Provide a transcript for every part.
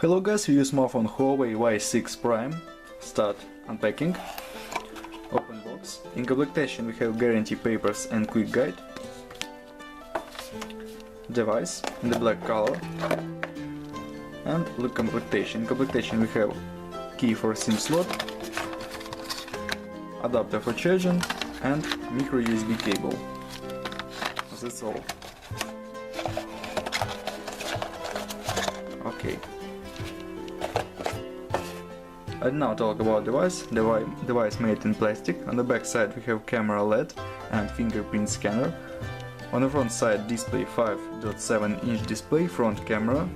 Hello guys, we use smartphone Huawei Y6 Prime. Start unpacking. Open box. In completation we have guarantee papers and quick guide. Device in the black color. And look completation. In completation we have key for SIM slot, adapter for charging and micro USB cable. That's all. Okay. And now talk about device. Device made in plastic. On the back side we have camera LED and fingerprint scanner. On the front side display 5.7-inch display, front camera,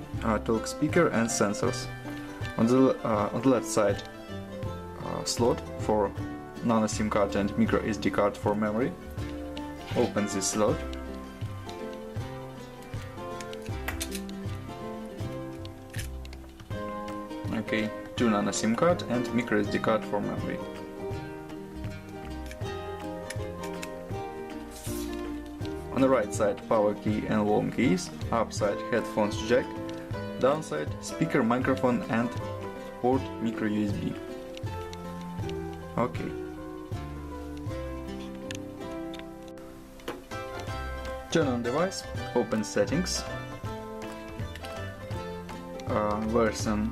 talk speaker and sensors. On the left side slot for nano SIM card and micro SD card for memory. Open this slot. Okay, 2 nano SIM card and micro SD card for memory. On the right side power key and volume keys, upside headphones jack, downside speaker, microphone and port micro USB. Okay. Turn on device, open settings, version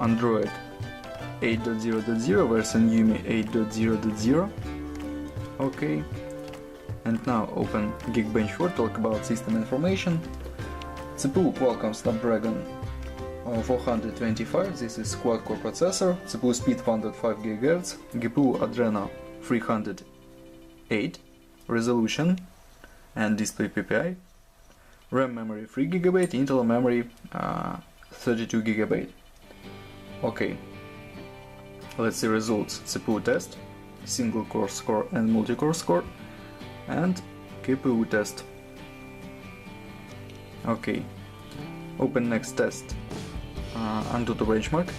Android 8.0.0, version UMI 8.0.0. Okay. And now open Geekbench 4, talk about system information. CPU Qualcomm Snapdragon 425, this is quad-core processor. CPU speed 1.5 GHz, GPU Adreno 308, resolution and display PPI. RAM memory 3 GB, internal memory 32 GB. Okay, let's see results. CPU test, single core score and multi-core score, and GPU test. Okay, open next test, Antutu benchmark.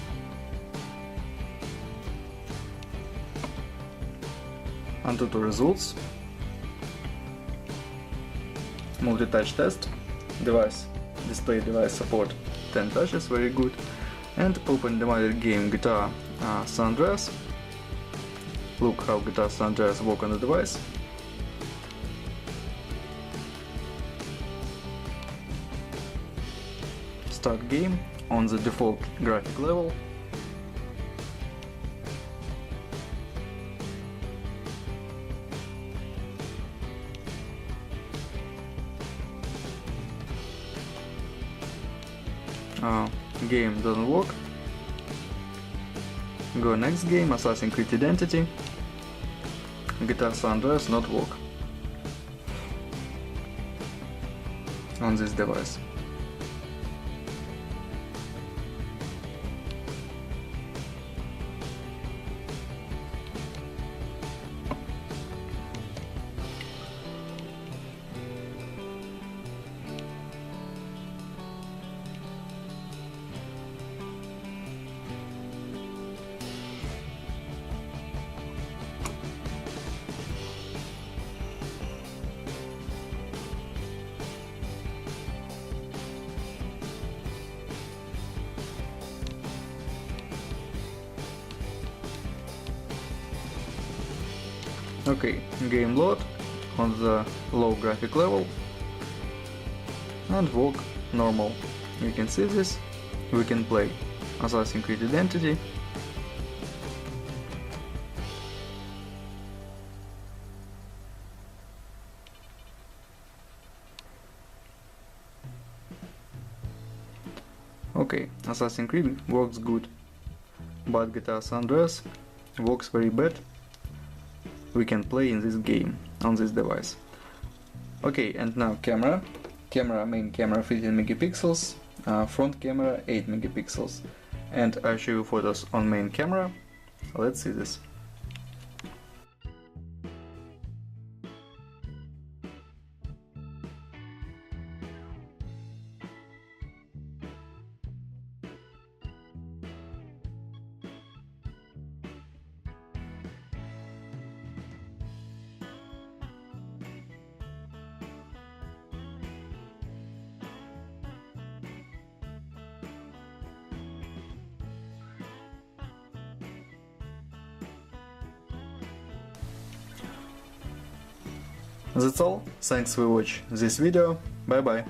Antutu results. Multi-touch test. Device display device support 10 touches, very good. And open divided game GTA San Andreas. Look how GTA San Andreas work on the device. Start game on the default graphic level. Game doesn't work. Go next game, Assassin's Creed Identity. GTA San Andreas not work on this device. Okay, game load on the low graphic level and work normal. You can see this. We can play Assassin's Creed Identity. Okay, Assassin's Creed works good, but GTA San Andreas works very bad. We can play in this game on this device. Okay, and now camera. Main camera 15 megapixels, front camera 8 megapixels. And I'll show you photos on main camera. Let's see this. That's all, thanks for watching this video, bye bye.